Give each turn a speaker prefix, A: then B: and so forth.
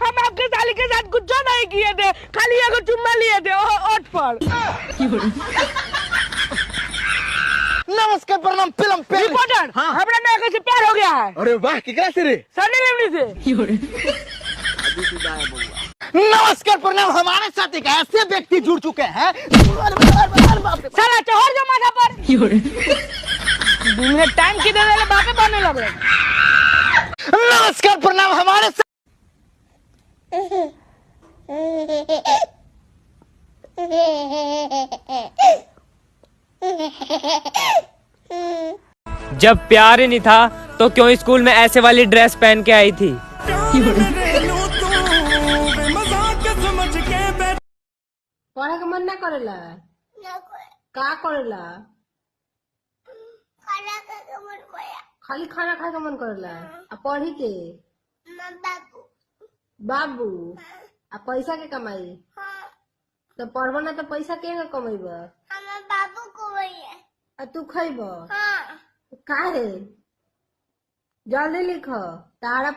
A: हम आपके साली के साथ कुछ नहीं किए थे, खाली एगो चुम्मा लिए थे ओठ पर।
B: नमस्कार प्रणाम फिल्म
A: रिपोर्टर, हमरा नया से प्यार हो गया है।
B: अरे वाह केकरा से रे?
A: सनी लियोनी से।
B: नमस्कार प्रणाम, हमारे साथ एक ऐसे व्यक्ति जुड़ चुके हैं
A: साला चढ़ जो माथा पर। 2 मिनट टाइम की दे दे बापे बनने लगे।
B: नमस्कार प्रणाम, हमारे साथ
C: जब प्यार ही नहीं था तो क्यों स्कूल में ऐसे वाली ड्रेस पहन के आई थी।
D: पढ़े के मन ना करेला का करेला? खाली खाना खाए के मन करेला। आ पढ़ी के बाबू आ पैसा के कमाई तो पढ़ब ना तो पैसा के कमेब?
E: बाबू को
D: आ तू खैब काहे? जल्दी लिख तारा